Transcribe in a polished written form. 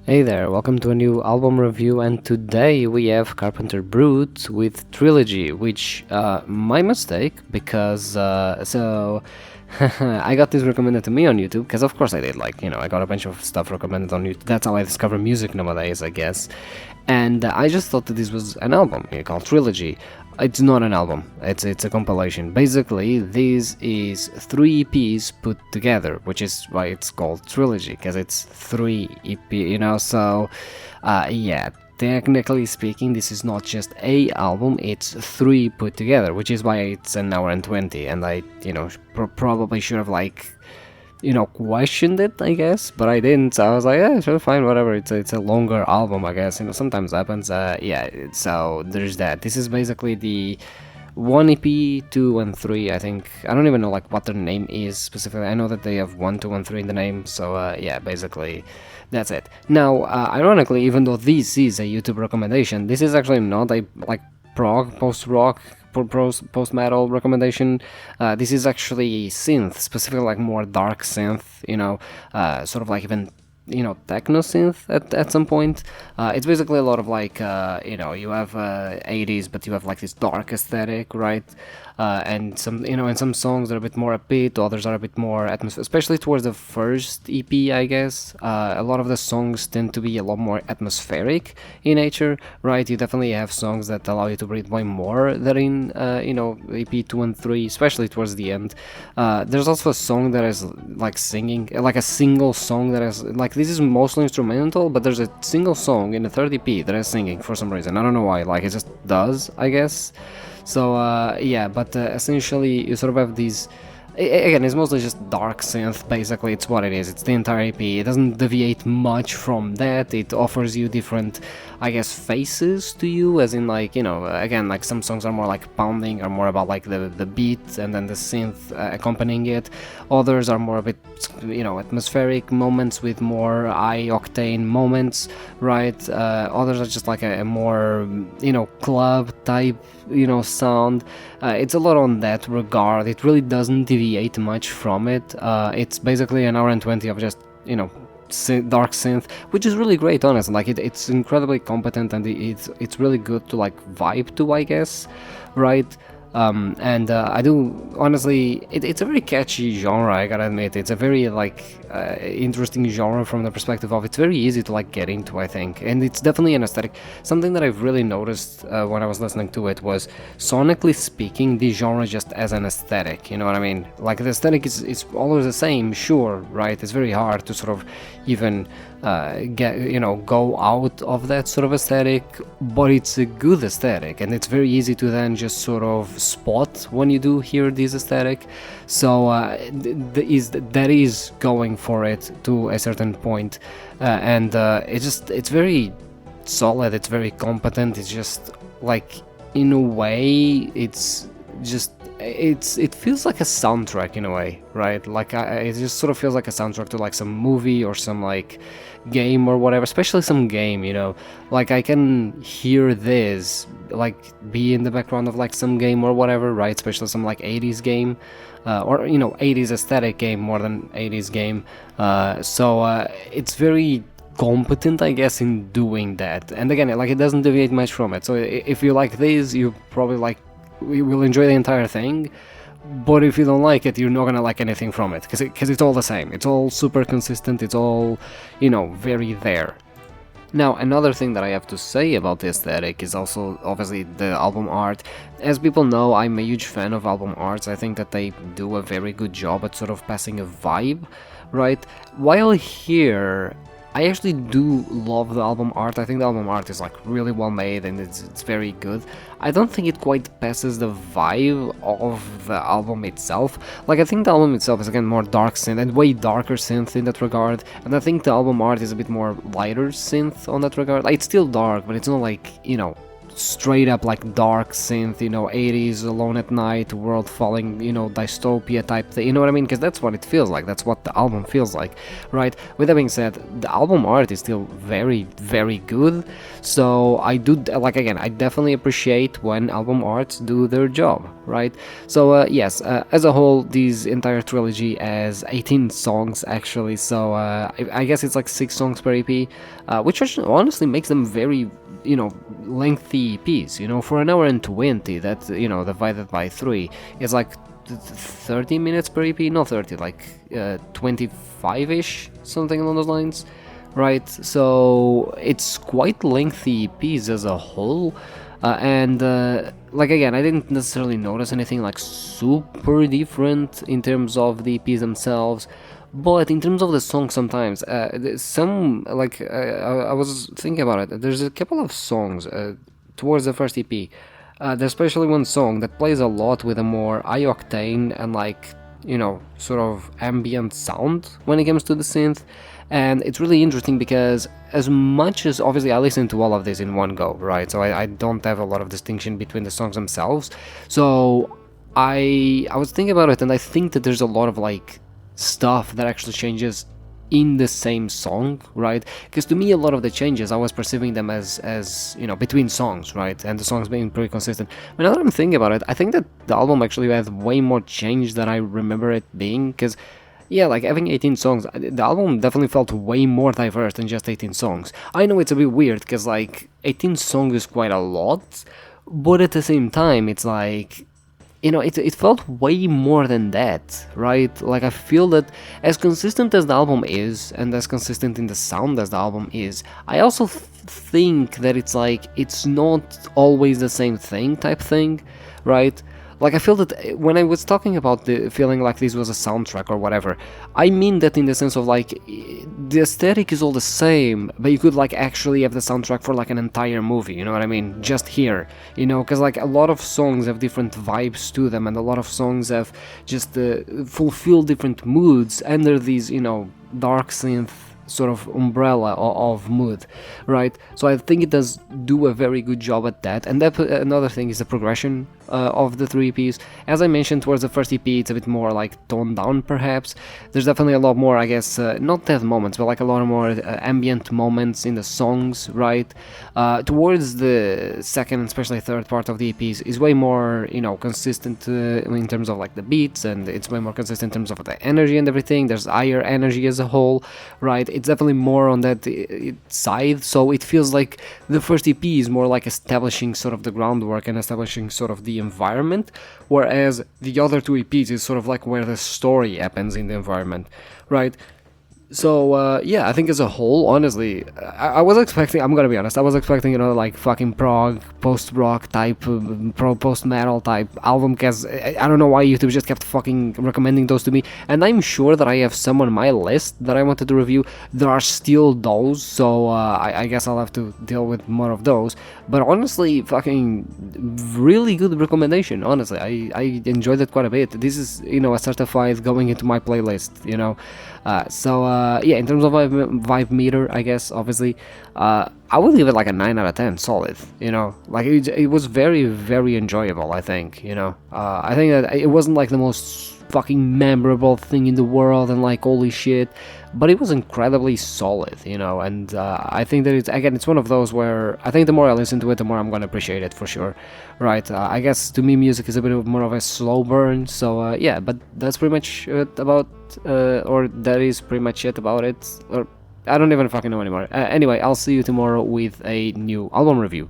Hey there, welcome to a new album review, and today we have Carpenter Brut with Trilogy, which, my mistake, because, I got this recommended to me on YouTube, because of course I did, I got a bunch of stuff recommended on YouTube. That's how I discover music nowadays, I guess. And I just thought that this was an album called Trilogy. It's not an album, it's a compilation. Basically, this is 3 EPs put together, which is why it's called Trilogy, because it's 3 EP, so, yeah, technically speaking, this is not just a album, it's 3 put together, which is why it's an hour and 20, and I, probably should have, questioned it, I guess, but I didn't, so I was like, yeah, sure, fine, whatever, it's a longer album, I guess, sometimes happens, yeah, so there's that. This is basically the 1 EP, 2 and 3, I think. I don't even know, what their name is specifically. I know that they have 1, 2 and 3 in the name, so, yeah, basically, that's it. Now, ironically, even though this is a YouTube recommendation, this is actually not a, prog, post-rock, post-metal recommendation. This is actually synth, specifically more dark synth, sort of even techno synth at some point. It's basically a lot of you have 80s, but you have this dark aesthetic, right? And some songs are a bit more upbeat, others are a bit more atmospheric, especially towards the first EP, I guess. A lot of the songs tend to be a lot more atmospheric in nature, right? You definitely have songs that allow you to breathe way more than in, EP 2 and 3, especially towards the end. There's also a song that is singing, a single song that is, this is mostly instrumental, but there's a single song in the third EP that is singing for some reason. I don't know why, it just does, I guess. So, yeah, but essentially you sort of have these... Again, it's mostly just dark synth, basically, it's what it is, it's the entire EP. It doesn't deviate much from that, it offers you different, I guess, faces to you, as in, again, some songs are more pounding, are more about, the beat, and then the synth accompanying it. Others are more a bit, atmospheric moments with more high-octane moments, right? Others are just, a more, club-type, sound. It's a lot on that regard. It really doesn't deviate much from it. It's basically an hour and 20 of just, dark synth, which is really great, honestly. It's incredibly competent, and it's really good to vibe to, I guess, right? And I do, honestly, it's a very catchy genre, I gotta admit. It's a very, interesting genre from the perspective of it's very easy to, get into, I think. And it's definitely an aesthetic. Something that I've really noticed when I was listening to it was, sonically speaking, the genre just as an aesthetic, you know what I mean? The aesthetic is always the same, sure, right? It's very hard to sort of even go out of that sort of aesthetic, but it's a good aesthetic, and it's very easy to then just sort of spot when you do hear this aesthetic. So that is going for it to a certain point, and it's very solid, it's very competent. It's just in a way, it's just it feels like a soundtrack in a way, right? It just sort of feels like a soundtrack to some movie or some game or whatever, especially some game, I can hear this be in the background of some game or whatever, right? Especially some 80s game, or 80s aesthetic game more than 80s game. So it's very competent, I guess, in doing that. And again, it doesn't deviate much from it. So if you like this, you probably we will enjoy the entire thing. But if you don't like it, you're not gonna like anything from it, because it's all the same. It's all super consistent. It's all, very there. Now, another thing that I have to say about the aesthetic is also, obviously, the album art. As people know, I'm a huge fan of album arts. I think that they do a very good job at sort of passing a vibe, right? While here, I actually do love the album art. I think the album art is really well made, and it's very good. I don't think it quite passes the vibe of the album itself. I think the album itself is again more dark synth, and way darker synth in that regard, and I think the album art is a bit more lighter synth on that regard. It's still dark, but it's not straight up like dark synth, 80s Alone at Night, world falling, dystopia type thing, you know what I mean? Because that's what it feels like, that's what the album feels like, right? With that being said, the album art is still very, very good, so I do, like, again, I definitely appreciate when album arts do their job, right? So yes, as a whole, this entire trilogy has 18 songs actually, so I guess it's like 6 songs per EP, which actually honestly makes them very, lengthy EPs, for an hour and 20, that, divided by 3, it's like 30 minutes per EP, not 30, like 25-ish, something along those lines, right? So it's quite lengthy EPs as a whole, and like, again, I didn't necessarily notice anything like super different in terms of the EPs themselves, but in terms of the song, sometimes some, like, I was thinking about it, there's a couple of songs towards the first EP, there's especially one song that plays a lot with a more high octane and, like, sort of ambient sound when it comes to the synth. And it's really interesting because, as much as obviously I listen to all of this in one go, right? So I don't have a lot of distinction between the songs themselves. So I was thinking about it, and I think that there's a lot of, like, stuff that actually changes in the same song, right? Because to me, a lot of the changes, I was perceiving them as between songs, right? And the songs being pretty consistent. But now that I'm thinking about it, I think that the album actually has way more change than I remember it being, because yeah, like, having 18 songs, the album definitely felt way more diverse than just 18 songs. I know it's a bit weird, because, like, 18 songs is quite a lot, but at the same time, it's like, it felt way more than that, right? Like, I feel that as consistent as the album is, and as consistent in the sound as the album is, I also think that it's like, it's not always the same thing type thing, right? Like, I feel that when I was talking about the feeling like this was a soundtrack or whatever, I mean that in the sense of, like, the aesthetic is all the same, but you could, like, actually have the soundtrack for, like, an entire movie, you know what I mean? Just here, because, like, a lot of songs have different vibes to them, and a lot of songs have just fulfill different moods under these, dark synth sort of umbrella of mood, right? So I think it does do a very good job at that. And that, another thing is the progression of the 3 EPs. As I mentioned, towards the first EP, it's a bit more, like, toned down, perhaps. There's definitely a lot more, I guess, not death moments, but, like, a lot more ambient moments in the songs, right? Towards the second and especially third part of the EPs is way more, consistent in terms of, like, the beats, and it's way more consistent in terms of the energy and everything. There's higher energy as a whole, right? It's definitely more on that side, so it feels like the first EP is more like establishing sort of the groundwork and establishing sort of the environment, whereas the other 2 EPs is sort of like where the story happens in the environment, right? So yeah, I think as a whole, honestly, I was expecting, I'm gonna be honest, I was expecting, like, fucking prog, post-rock type, post-metal type album, because I don't know why YouTube just kept fucking recommending those to me, and I'm sure that I have some on my list that I wanted to review. There are still those, so I guess I'll have to deal with more of those, but honestly, fucking really good recommendation, honestly, I enjoyed it quite a bit. This is, a certified going into my playlist, yeah, in terms of vibe meter, I guess, obviously, I would give it like a 9 out of 10, solid, like, it was very, very enjoyable, I think, I think that it wasn't, like, the most fucking memorable thing in the world, and, like, holy shit, but it was incredibly solid, and I think that it's one of those where I think the more I listen to it, the more I'm gonna appreciate it, for sure, right? I guess to me, music is a bit more of a slow burn, so yeah, but that's pretty much it about, or that is pretty much it about it, or I don't even fucking know anymore. Anyway, I'll see you tomorrow with a new album review.